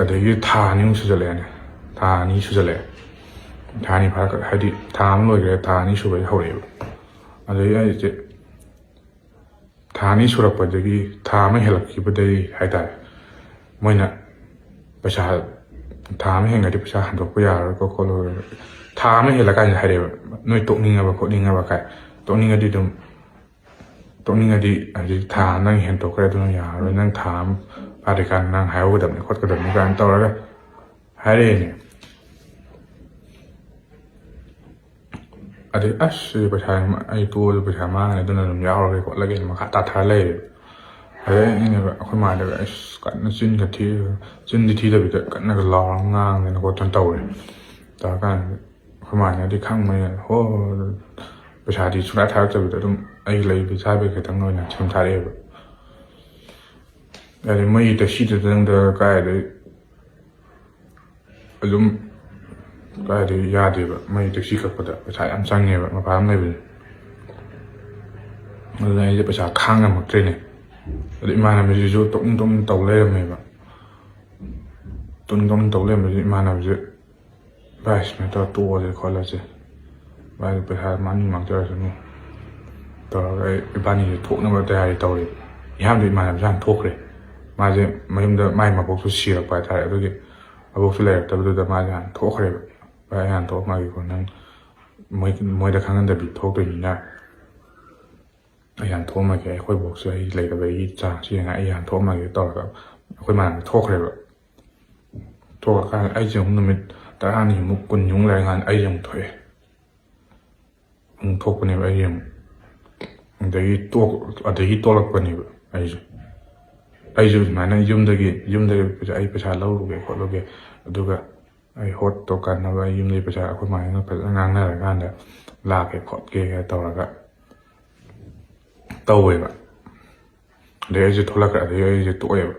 ꯑꯗꯒꯤ ꯊꯥ ꯑꯅꯤꯃꯨꯛ ꯁꯨꯖꯜꯂꯛꯑꯦꯅꯦ ꯊꯥ ꯑꯅꯤ ꯐꯥꯔꯛ ꯍꯥꯏꯗꯤ ꯊꯥ ꯑꯃ ꯂꯣꯏꯈ꯭ꯔꯦ ꯊꯥ ꯑꯅꯤ ꯁꯨꯕꯩ ꯍꯧꯔꯛꯑꯦꯕ ꯑꯗꯒꯤ ꯑꯩꯁꯦ ꯊꯥ ꯑꯅꯤ ꯁꯨꯔꯛꯄꯗꯒꯤ ꯊꯥ ꯑꯃ ꯍꯦꯜꯂꯛꯈꯤꯕꯗꯒꯤ ꯍꯥꯏꯇꯥꯔꯦ ꯃꯣꯏꯅ ꯄꯩꯁꯥ ꯊꯥ ꯑꯃ ꯍꯦꯟꯒ꯭ꯔꯗꯤ ꯄꯩꯁꯥ ꯍꯟꯗꯣꯛꯄ ꯌꯥꯔꯣꯏꯀꯣ ꯈꯣꯠꯂꯣꯏ ꯊꯥ ꯑꯃ ꯍꯦꯜꯂꯀꯥꯟꯗ ꯍꯥꯏꯔꯛꯑꯦꯕ ꯅꯣꯏ ꯇꯣꯛꯅꯤꯡꯉꯕ ꯀꯥꯏ ꯇꯣꯛꯅꯤꯡꯉꯗꯤ ꯍꯧꯖꯤꯛ ꯊꯥ ꯅꯪ ꯍꯦꯟꯗꯣꯛꯈ꯭ꯔꯦ ꯑꯗꯨꯅ ꯌꯥꯔꯔꯣꯏ ꯅꯪ ꯊꯥ ꯑꯃ ꯐꯥꯗ꯭ꯔꯤꯀꯥꯟꯗ ꯅꯪ ꯍꯥꯏꯍꯧꯒꯗꯕꯅꯤ ꯈꯣꯠꯀꯗꯕꯅꯤ ꯀꯥꯏꯅ ꯇꯧꯔꯒ ꯍꯥꯏꯔꯛꯑꯦꯅꯦ ꯑꯗꯩ ꯑꯁ ꯄꯩꯁꯥ ꯑꯩ ꯇꯣꯛꯑꯁꯨ ꯄꯩꯁꯥ ꯃꯥꯡꯉꯅꯤ ꯑꯗꯨꯅ ꯑꯗꯨꯝ ꯌꯥꯎꯔꯒꯦ ꯈꯣꯠꯂꯒꯦ ꯃꯈꯥ ꯇꯥꯊꯔ ꯂꯩꯔꯦꯕ ꯑꯗꯩ ꯑꯩꯅꯒ ꯑꯩꯈꯣꯏ ꯃꯥꯗꯒ ꯑꯁ ꯀꯟꯅ ꯆꯤꯟꯗꯤ ꯊꯤꯗꯕꯤꯗ ꯀꯟꯅꯒ ꯂꯥꯎꯔꯒ ꯉꯥꯡꯗꯅ ꯈꯣꯠꯇꯅ ꯇꯧꯔꯦ ꯇꯧꯔꯀꯥꯟꯗ ꯑꯩꯈꯣই ꯃꯥꯅꯗꯤ ꯈꯪꯕꯅꯤꯅ ꯄꯩꯁꯥꯗꯤ ꯁꯨꯡꯊꯥ ꯊꯥꯔꯛꯇꯕꯤꯗ ꯑꯗꯨꯝ ꯑꯩ ꯂꯩꯕ ꯆꯥꯕꯩ ꯈꯤꯇꯪ ꯑꯣꯏꯅ ꯁꯨꯝ ꯊꯥꯔꯛꯑꯦꯕ ꯑꯗꯩ ꯃꯩ ꯇꯦꯛꯁꯤꯗꯨꯗꯪꯗ ꯀꯥꯏꯗꯩ ꯑꯗꯨꯝ ꯀꯥꯏꯗꯩ ꯌꯥꯗꯦꯕ ꯃꯩ ꯇꯦꯛꯁꯤ ꯀꯛꯄꯗ ꯄꯩꯁꯥ ꯌꯥꯝ ꯆꯪꯉꯦꯕ ꯃꯄꯥ ꯑꯃ ꯂꯩꯕꯁꯦ ꯑꯗꯨꯅ ꯑꯩꯁꯦ ꯄꯩꯁꯥ ꯈꯥꯡꯉꯝꯃꯛꯇ꯭ꯔꯦꯅꯦ ꯑꯗꯨ ꯏꯃꯥꯟꯅꯕꯤꯁꯤꯁꯨ ꯇꯣꯛꯅꯤꯡ ꯇꯧ ꯂꯩꯔꯝꯃꯦꯕ ꯏꯃꯥꯟꯅꯕꯁꯦ ꯚꯥꯏ ꯁꯨꯃꯥꯏꯅ ꯇꯧꯔ ꯇꯣꯛꯑꯁꯦ ꯈꯣꯠꯂꯁꯦ ꯚꯥꯏ ꯄꯩꯁꯥ ꯃꯥꯡꯖꯔꯁꯅꯨ ꯇꯧꯔꯒ ꯏꯕꯥꯅꯤꯁꯦ ꯊꯣꯛꯅꯕ ꯇꯌꯥꯔꯤ ꯇꯧꯔꯦ ꯏꯍꯥꯟꯕ ꯏꯃꯥꯟꯅꯕꯁꯦ ꯍꯥꯟꯅ ꯊꯣꯛꯈ꯭ꯔꯦ ꯃꯥꯁꯦ ꯃꯌꯨꯝꯗ ꯃꯥꯏ ꯃꯕꯣꯛꯁꯨ ꯁꯤꯔꯛꯄ ꯍꯥꯏꯇꯥꯔꯦ ꯑꯗꯨꯒꯤ ꯃꯕꯣꯛꯁꯨ ꯂꯩꯔꯛꯇꯕꯗꯨꯗ ꯃꯥꯁꯦ ꯍꯥꯟꯅ ꯊꯣꯛꯈ꯭ꯔꯦꯕ ꯚꯥꯏ ꯑꯩ ꯍꯥꯟꯅ ꯊꯣꯛꯑꯝꯃꯒꯦꯀꯣ ꯅꯪ ꯃꯣꯏꯗ ꯈꯪꯍꯟꯗꯕꯤ ꯊꯣꯛꯇꯣꯏꯅꯤꯅ ꯑꯩ ꯍꯥꯟꯅ ꯊꯣꯛꯑꯝꯃꯒꯦ ꯑꯩꯈꯣꯏ ꯕꯣꯛꯁꯨ ꯑꯩ ꯂꯩꯇꯕꯒꯤ ꯆꯥꯟꯁ ꯌꯦꯡꯉ ꯑꯩ ꯍꯥꯟꯅ ꯊꯣꯛꯑꯝꯃꯒꯦ ꯇꯧꯔꯒ ꯑꯩꯈꯣꯏ ꯃꯥꯅ ꯊꯣꯛꯈ꯭ꯔꯦꯕ ꯊꯣꯛꯑꯀꯥꯟꯗ ꯑꯩꯁꯦ ꯑꯃꯨꯛ ꯅꯨꯃꯤꯠ 10ꯅꯤꯃꯨꯛ 20ꯃꯨꯛ ꯂꯩꯔꯀꯥꯟꯗ ꯑꯩꯁꯦ ꯑꯃꯨꯛ ꯊꯣꯛꯑꯦ ꯑꯃꯨꯛ ꯊꯣꯛꯄꯅꯦꯕ ꯑꯩꯁꯦ ꯑꯃꯨꯛ ꯑꯗꯒꯤ ꯇꯣꯂꯛꯄꯅꯦꯕ ꯑꯩꯁꯨ ꯁꯨꯃꯥꯏꯅ ꯌꯨꯝꯗꯒꯤ ꯑꯩ ꯄꯩꯁꯥ ꯂꯧꯔꯨꯒꯦ ꯈꯣꯠꯂꯨꯒꯦ ꯑꯗꯨꯒ ꯑꯩ ꯍꯣꯠꯇꯣ ꯀꯥꯟꯅꯕ ꯑꯩ ꯌꯨꯝꯗꯒꯤ ꯄꯩꯁꯥ ꯑꯩꯈꯣꯏ ꯃꯥꯅ ꯐꯖꯅ ꯉꯥꯡꯅꯔꯀꯥꯟꯗ ꯂꯥꯛꯀꯦ ꯈꯣꯠꯀꯦ ꯇꯧꯔꯒ ꯇꯧꯋꯦꯕ ꯑꯗꯩ ꯑꯩꯁꯦ ꯊꯣꯛꯂꯛꯈ꯭ꯔꯦ ꯑꯗꯩ ꯑꯩꯁꯦ ꯇꯣꯛꯑꯦꯕ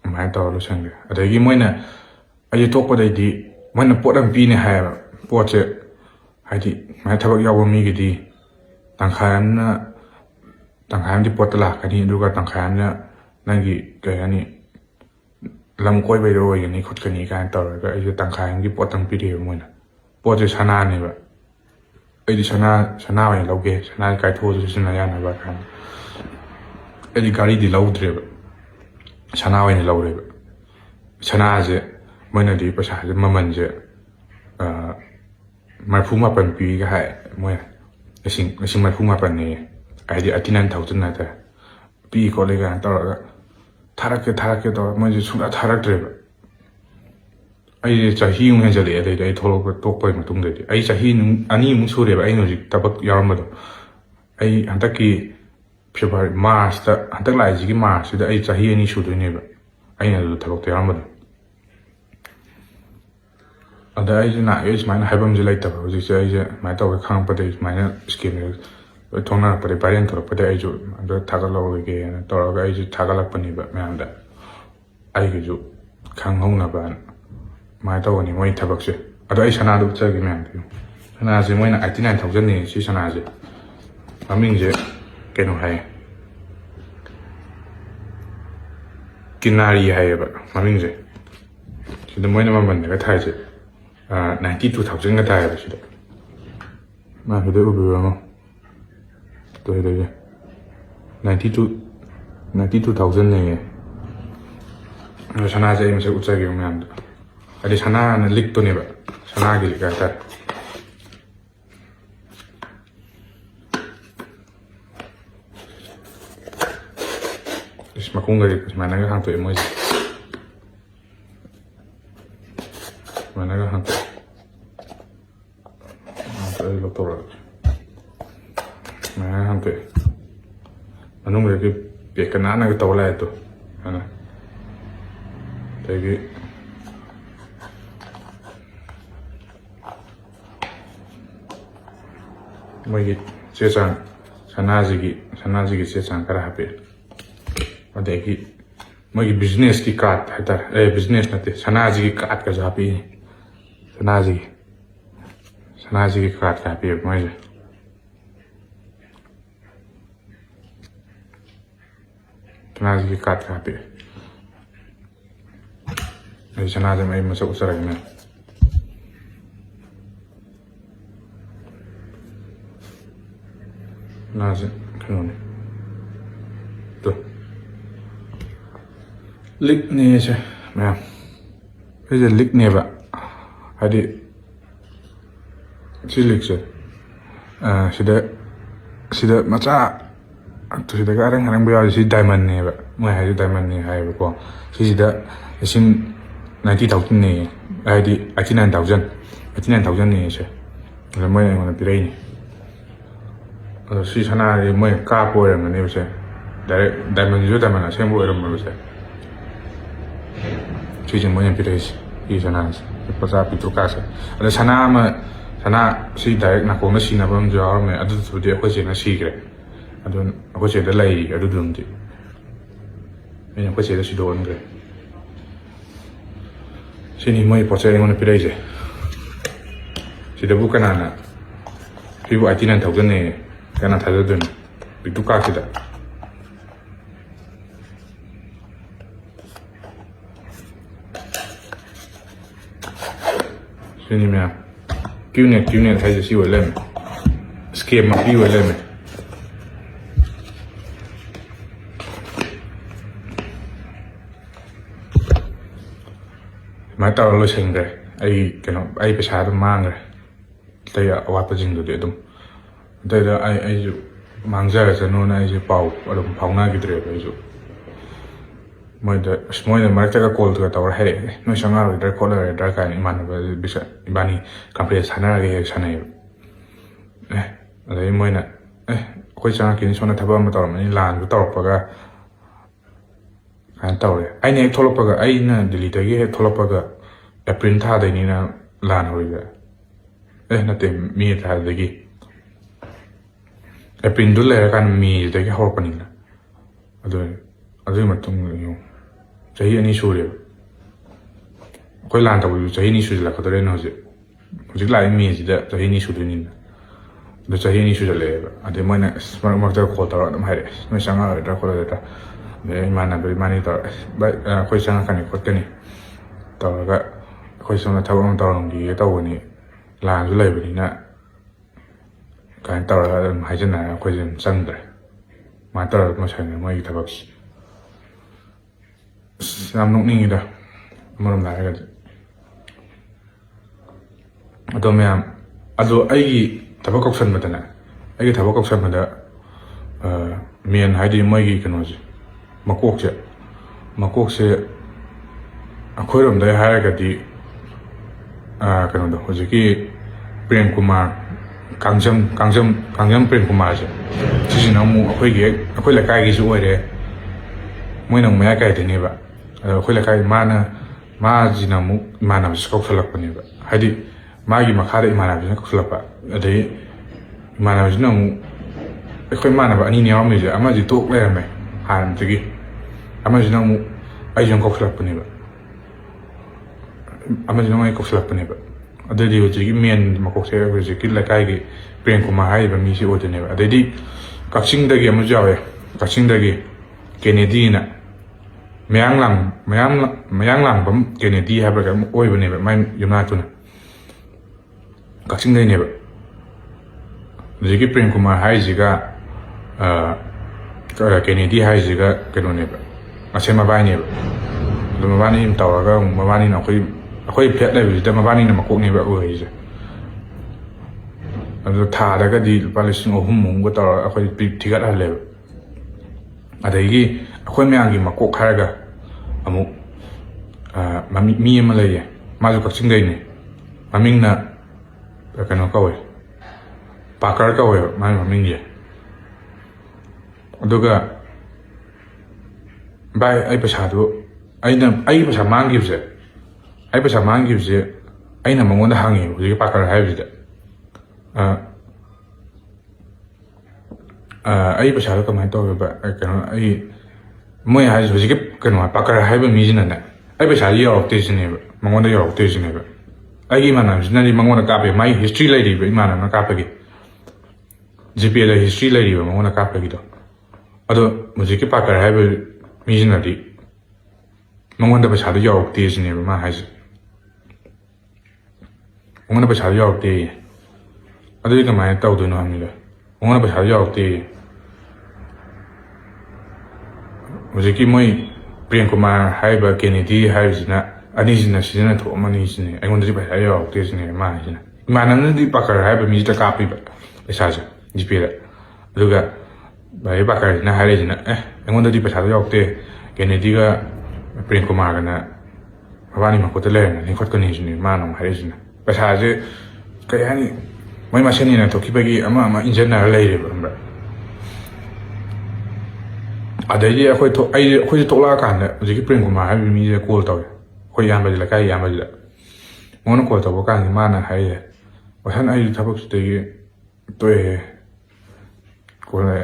ꯑꯗꯨꯃꯥꯏꯅ ꯇꯧꯔ ꯂꯣꯏꯁꯟꯈ꯭ꯔꯦ ꯑꯗꯒꯤ ꯃꯣꯏꯅ ꯑꯩꯁꯦ ꯇꯣꯛꯄꯗꯩꯗꯤ ꯃꯣꯏꯅ ꯄꯣꯠ ꯑꯃ ꯄꯤꯅꯦ ꯍꯥꯏꯌꯦꯕ ꯄꯣꯠꯁꯦ ꯍꯥꯏꯗꯤ ꯁꯨꯃꯥꯏꯅ ꯊꯕꯛ ꯌꯥꯎꯕ ꯃꯤꯒꯤꯗꯤ ꯇꯪꯈꯥꯏ ꯑꯃꯗꯤ ꯄꯣꯠꯇ ꯂꯥꯛꯀꯅꯤ ꯑꯗꯨꯒ ꯇꯪꯈꯥꯏ ꯑꯃꯅ ꯅꯪꯒꯤ ꯀꯩ ꯍꯥꯏꯅꯤ ꯂꯝ ꯀꯣꯏꯕꯩꯗ ꯑꯣꯏꯒꯅꯤ ꯈꯣꯠꯀꯅꯤ ꯀꯥꯏꯅ ꯇꯧꯔꯒ ꯑꯩꯁꯦ ꯇꯪꯈꯥꯏ ꯑꯃꯒꯤ ꯄꯣꯠꯇꯪ ꯄꯤꯔꯛꯑꯦꯕ ꯃꯣꯏꯅ ꯄꯣꯠꯁꯦ ꯁꯅꯥꯅꯦꯕ ꯑꯩꯗꯤ ꯁꯅꯥ ꯑꯣꯏꯅ ꯂꯧꯒꯦ ꯁꯅꯥ ꯀꯥꯏꯊꯣꯛꯑꯁꯨ ꯁꯤꯖꯤꯟꯅ ꯌꯥꯅꯕ ꯀꯥꯏꯅ ꯑꯩꯗꯤ ꯒꯥꯔꯤꯗꯤ ꯂꯧꯗ꯭ꯔꯦꯕ ꯁꯅꯥ ꯑꯣꯏꯅ ꯂꯧꯔꯦꯕ ꯁꯅꯥꯁꯦ ꯃꯣꯏꯅꯗꯤ ꯄꯩꯁꯥꯁꯦ ꯃꯃꯜꯁꯦ 39 ꯄꯤꯒ ꯍꯥꯏ ꯃꯣꯏꯅ ꯂꯤꯁꯤꯡ 39,000ꯅꯦ ꯍꯥꯏꯗꯤ 89,000 ꯍꯥꯏꯇꯥꯔꯦ ꯄꯤ ꯈꯣꯠꯂꯦ ꯀꯥꯏꯅ ꯇꯧꯔꯒ ꯊꯥꯔꯛꯀꯦ ꯇꯧꯔꯒ ꯃꯣꯏꯁꯦ ꯁꯨꯡꯊꯥ ꯊꯥꯔꯛꯇ꯭ꯔꯦꯕ ꯑꯩꯁꯦ ꯆꯍꯤꯃꯨꯛ ꯍꯦꯟꯖꯜꯂꯛꯑꯦ ꯑꯗꯩꯗꯤ ꯑꯩ ꯇꯣꯛꯄꯒꯤ ꯃꯇꯨꯡꯗꯗꯤ ꯑꯩ ꯆꯍꯤ 2ꯃꯨꯛ ꯁꯨꯔꯦꯕ ꯑꯩꯅ ꯍꯧꯖꯤꯛ ꯊꯕꯛ ꯌꯥꯎꯔꯝꯕꯗꯣ ꯑꯩ ꯍꯟꯗꯛꯀꯤ ꯐꯦꯕ꯭ꯔꯨꯋꯥꯔꯤ ꯃꯥꯔꯆꯇ ꯍꯟꯗꯛ ꯂꯥꯛꯏꯁꯤꯒꯤ ꯃꯥꯔꯆꯁꯤꯗ ꯑꯩ ꯆꯍꯤ 2 ꯁꯨꯗꯣꯏꯅꯦꯕ ꯑꯩꯅ ꯑꯗꯨꯗ ꯊꯕꯛꯇ ꯌꯥꯎꯔꯝꯕꯗꯣ ꯑꯗ ꯑꯩꯁꯦ ꯅꯍꯥꯟꯒꯩ ꯁꯨꯃꯥꯏꯅ ꯍꯥꯏꯐꯝꯁꯦ ꯂꯩꯇꯕ ꯍꯧꯖꯤꯛꯁꯦ ꯑꯩꯁꯦ ꯁꯨꯃꯥꯏꯅ ꯇꯧꯒꯦ ꯈꯪꯉꯛꯄꯗꯒꯤ ꯁꯨꯃꯥꯏꯅ ꯁ꯭ꯀꯤꯝꯁꯦ ꯂꯣꯏ ꯊꯣꯛꯅꯔꯛꯄꯗꯒꯤ ꯚꯥꯏꯔꯦꯜ ꯊꯣꯛꯂꯛꯄꯗꯒꯤ ꯑꯩꯁꯨ ꯑꯗ ꯊꯥꯒꯠꯍꯧꯔꯒꯦꯅ ꯇꯧꯔꯒ ꯑꯩꯁꯨ ꯊꯥꯒꯠꯂꯛꯄꯅꯦꯕ ꯃꯌꯥꯝꯗ ꯑꯩꯒꯤꯁꯨ ꯈꯪꯍꯧꯅꯕꯅ ꯁꯨꯃꯥꯏꯅ ꯇꯧꯕꯅꯤ ꯃꯣꯏ ꯊꯕꯛꯁꯦ ꯑꯗꯣ ꯑꯩ ꯁꯅꯥꯗꯣ ꯎꯠꯆꯒꯦ ꯃꯌꯥꯝꯗ ꯁꯅꯥꯁꯦ ꯃꯣꯏꯅ 89,000ꯅꯦ ꯁꯤ ꯁꯅꯥꯁꯦ ꯃꯃꯤꯡꯁꯦ ꯀꯩꯅꯣ ꯍꯥꯏ ꯀꯤꯟꯅꯥꯔꯤ ꯍꯥꯏꯌꯦꯕ ꯃꯃꯤꯡꯁꯦ sida moina mamandaga thaise 92,000 ga thaayeba sida ma hide ubiramo to hide 92,000 ne sana je imse utsagi umyam adi sana na lik to ne ba sana gi ga ta ismakunga ri mana ga hanto emoji mana ga hanto ay doctor mana hanto anong re ke kana na to la to ana tegi mogi chesan sanazigi chesan kara hape adegi mogi business ki card hatar business nate sanazigi card ka japi sanazigi card ka hape mogi sanazigi card ka hape ay sanaze mai masuk usarai na nazi kanone to lik ne se ma is lik ne ba hadi silik se sida macha to sida ga rang ba si diamond ne ba mai hadi diamond ne hai ba ko sida sin 90,000 ne hadi 89,000 ne se la mai ngona pirai ni si sana ri moi ka po ram ne se direct diamond jo diamond sem bo ram bo se si jin moi pirai si sana pasa pitu ka se ala sana si direct na ko na si na bam jo me adu tu de ko se na si gre adu ko se de lai adu dum ti me ko se de si do ngre sini moi poche ngona pirai se sida bukan ana pibu 89,000 ne kana thada dun pitu ka sida sini me qnet hai si wala me scheme ma pi wala me ma ta lo singre ai keno ai pesa do mangre taya awat jing do de dum da ai ju mangja sa no na ai pau adum phauna gi dre ai ju moi da marta ka call to ta he no sanga da call da ka ni man ba bisa ibani company sana ge sana ai moi na koi changa kin sona thaba ma tor mani lan bu tor pa ga kan tor ai ne tholop pa ga ai na delhi ta ge tholop pa ga april tha de ni na lan hoi ga na te mi tha de gi april du le kan mi de ge ho pa ni na adu matung yo chahi ani sure koi lan ta bu chahi ni su la khadare no je jik la mi ji da chahi ni su de ni na do chahi ni su le ade mo na smart market ko ta ma hai no sanga da ko da ne mana be mani ta ba koi sanga kan ko te ni ta ga koi sanga ta ba ta rong gi ta wo ni lan ju le bi na kan ta ra hai jen na koi jen sang da ma ta ma sai ne mo yi ta ba nam nok ni da mo ram la ga ado me ado ai gi thaba koksan ma na ai gi thaba koksan ma da mian hai di mai gi kano ji makok se akhoi rom da hai ga di kano da hoji ki prem kumar kangjam prem kumar je si na mu akhoi la kai gi ju oi re moi nang ma kai de ne ba akhoi la kai ma ji na mu ma na si kok salak pa ne ba hadi ma gi ma khare ma na bi kok salak pa adai ma na ji na mu akhoi ma na ba ani ne am je ama ji tok le me han ji gi ama ji na mu ai jong kok salak pa ne ba ama ji na mai kok salak pa ne ba ꯑꯗꯨꯗꯤ ꯍꯧꯖꯤꯛꯀꯤ ꯃꯦꯟ ꯃꯀꯣꯛꯁꯦ ꯍꯧꯖꯤꯛꯀꯤ ꯂꯩꯀꯥꯏꯒꯤ ꯄ꯭ꯔꯦꯝ ꯀꯨꯃꯥꯔ ꯍꯥꯏꯔꯤꯕ ꯃꯤꯁꯤ ꯑꯣꯏꯗꯣꯏꯅꯦꯕ ꯑꯗꯩꯗꯤ ꯀꯛꯆꯤꯡꯗꯒꯤ ꯑꯃꯁꯨ ꯌꯥꯎꯋꯦ ꯀꯛꯆꯤꯡꯗꯒꯤ ꯀꯦꯅꯦꯗꯤꯅ ꯃꯌꯥꯡꯂꯥꯡꯕꯝ ꯀꯦꯅꯦꯗꯤ ꯍꯥꯏꯕ꯭ꯔꯥ ꯀꯩꯅꯣꯝ ꯑꯣꯏꯕꯅꯦꯕ ꯃꯥꯏ ꯌꯨꯝꯅꯥꯛꯇꯨꯅ ꯀꯛꯆꯤꯡꯗꯩꯅꯦꯕ ꯍꯧꯖꯤꯛꯀꯤ ꯄ꯭ꯔꯦꯝ ꯀꯨꯃꯥꯔ ꯍꯥꯏꯔꯤꯁꯤꯒ ꯀꯦꯅꯦꯗꯤ ꯍꯥꯏꯔꯤꯁꯤꯒ ꯀꯩꯅꯣꯅꯦꯕ ꯃꯁꯦꯟ ꯃꯕꯥꯏꯅꯦꯕ ꯑꯗꯨ ꯃꯕꯥꯅꯤ ꯇꯧꯔꯒ ꯑꯃꯨꯛ ꯃꯕꯥꯅꯤꯅ ꯑꯩꯈꯣꯏ ꯐ꯭ꯂꯦꯠ ꯂꯩꯕꯁꯤꯗ ꯃꯕꯥꯅꯤꯅ ꯃꯀꯣꯛꯅꯦꯕ ꯑꯣꯏꯔꯤꯁꯦ ꯑꯗꯨ ꯊꯥꯗꯒꯗꯤ ꯂꯨꯄꯥ 3,000 ꯇꯧꯔꯒ ꯑꯩꯈꯣꯏ ꯊꯤꯒꯠꯍꯜꯂꯦꯕ ꯑꯗꯒꯤ ꯑꯩꯈꯣꯏ ꯃꯌꯥꯝꯒꯤ ꯃꯀꯣꯛ ꯍꯥꯏꯔꯒ ꯑꯃꯨꯛ ꯃꯤ ꯑꯃ ꯂꯩꯌꯦ ꯃꯥꯁꯨ ꯀꯛꯆꯤꯡꯗꯩꯅꯦ ꯃꯃꯤꯡꯅ ꯀꯩꯅꯣ ꯀꯧꯋꯦ ꯄꯥꯀꯔ ꯀꯧꯋꯦꯕ ꯃꯥꯒꯤ ꯃꯃꯤꯡꯁꯦ ꯑꯗꯨꯒ ꯚꯥꯏ ꯑꯩ ꯄꯩꯁꯥ ꯃꯥꯡꯈꯤꯕꯁꯦ ꯑꯩꯅ ꯃꯉꯣꯟꯗ ꯍꯪꯉꯦꯕ ꯍꯧꯖꯤꯛꯀꯤ ꯄꯥꯀꯔ ꯍꯥꯏꯕꯁꯤꯗ ꯑꯩ ꯄꯩꯁꯥꯗꯣ ꯀꯃꯥꯏꯅ ꯇꯧꯋꯦꯕ ꯃꯣꯏ ꯍꯥꯏꯁꯦ ꯍꯧꯖꯤꯛꯀꯤ ꯄꯥꯀꯔ ꯍꯥꯏꯕ ꯃꯤꯁꯤꯅꯅꯦ ꯑꯩ ꯄꯩꯁꯥꯗꯤ ꯌꯧꯔꯛꯇꯦꯁꯤꯅꯦꯕ ꯃꯉꯣꯟꯗ ꯌꯧꯔꯛꯇꯦꯁꯤꯅꯦꯕ ꯑꯩꯒꯤ ꯏꯃꯥꯟꯅꯕꯁꯤꯅꯗꯤ ꯃꯉꯣꯟꯗ ꯀꯥꯞꯄꯦ ꯃꯥꯒꯤ ꯍꯤꯁꯇ꯭ꯔꯤ ꯂꯩꯔꯤꯕ ꯏꯃꯥꯟꯅꯕꯅ ꯀꯥꯞꯄꯒꯤ ꯖꯤꯄꯦꯗ ꯍꯤꯁꯇ꯭ꯔꯤ ꯂꯩꯔꯤꯕ ꯃꯉꯣꯟꯗ ꯀꯥꯞꯄꯒꯤꯗꯣ ꯑꯗꯣ ꯍꯧꯖꯤꯛꯀꯤ ꯄꯥꯀꯔ ꯍꯥꯏꯕ ꯃꯤꯁꯤꯅꯗꯤ ꯃꯉꯣꯟꯗ ꯄꯩꯁꯥꯗꯣ ꯌꯧꯔꯛꯇꯦ ꯁꯤꯅꯦꯕ ꯃꯥ ꯍꯥꯏꯁꯦ ꯃꯉꯣꯟꯗ ꯄꯩꯁꯥꯗꯣ ꯌꯧꯔꯛꯇꯦ ꯑꯗꯨꯗꯤ ꯀꯃꯥꯏꯅ ꯇꯧꯗꯣꯏꯅꯣ ꯍꯪꯉꯤꯗꯣ ꯃꯉꯣꯟꯗ ꯄꯩꯁꯥꯗꯣ ꯌꯧꯔꯛꯇꯦ ꯍꯧꯖꯤꯛꯀꯤ ꯃꯣꯏ ꯄ꯭ꯔꯦꯝ ꯀꯨꯃꯥꯔ ꯍꯥꯏꯔꯤꯕ ꯀꯦꯅꯦꯗꯤ ꯍꯥꯏꯕꯁꯤꯅ ꯑꯅꯤꯁꯤꯅ ꯁꯤꯖꯤꯟꯅ ꯊꯣꯛꯑꯝꯃꯅꯤ ꯁꯤꯅꯦ ꯑꯩꯉꯣꯟꯗꯗꯤ ꯄꯩꯁꯥ ꯌꯧꯔꯛꯇꯦ ꯁꯤꯅꯦ ꯃꯥ ꯍꯥꯏꯁꯤꯅ ꯏꯃꯥꯟꯅꯕꯅꯗꯤ ꯄꯥꯀꯔ ꯍꯥꯏꯕ ꯃꯤꯁꯤꯗ ꯀꯥꯞꯄꯤꯕ ꯄꯩꯁꯥꯁꯦ ꯖꯤꯄꯦꯗ ꯑꯗꯨꯒ ꯚꯥꯏ ꯄꯥꯀꯔꯁꯤꯅ ꯍꯥꯏꯔꯤꯁꯤꯅ ꯑꯩꯉꯣꯟꯗꯗꯤ ꯄꯩꯁꯥꯗꯣ ꯌꯧꯔꯛꯇꯦ ꯀꯦꯅꯦꯗꯤꯒ ꯄ꯭ꯔꯦꯝ ꯀꯨꯃꯥꯔꯒꯅ ꯃꯕꯥꯅꯤ ꯃꯈꯨꯠꯇ ꯂꯩꯔꯝꯒꯅꯤ ꯈꯣꯠꯀꯅꯤ ꯁꯤꯅꯦ ꯃꯥꯅ ꯑꯃꯨꯛ ꯍꯥꯏꯔꯤꯁꯤꯅ ꯄꯩꯁꯥꯁꯦ ꯀꯩ ꯍꯥꯏꯅꯤ ꯃꯣꯏ ꯃꯁꯦꯟ ꯊꯣꯛꯈꯤꯕꯒꯤ ꯑꯃ ꯏꯟꯖꯟꯅꯔ ꯂꯩꯔꯦꯕ ꯈꯪꯕ꯭ꯔꯥ ꯑꯗꯩꯗꯤ ꯑꯩꯈꯣꯏꯁꯦ ꯊꯣꯛꯂꯛꯑꯀꯥꯟꯗ ꯍꯧꯖꯤꯛꯀꯤ ꯄ꯭ꯔꯦꯝ ꯀꯨꯃꯥꯔ ꯍꯥꯏꯕ ꯃꯤꯁꯦ ꯀꯣꯜ ꯇꯧꯋꯦ ꯑꯩꯈꯣꯏ ꯏꯌꯥꯝꯕꯁꯤ ꯂꯩꯀꯥꯏ ꯏꯌꯥꯝꯕꯁꯤꯗ ꯃꯉꯣꯟꯗ ꯀꯣꯜ ꯇꯧꯕ ꯀꯥꯟꯗ ꯃꯥꯅ ꯍꯥꯏꯌꯦ ꯋꯥꯁꯟ ꯑꯩꯁꯨ ꯊꯕꯛꯁꯤꯗꯒꯤ ꯇꯣꯛꯑꯦ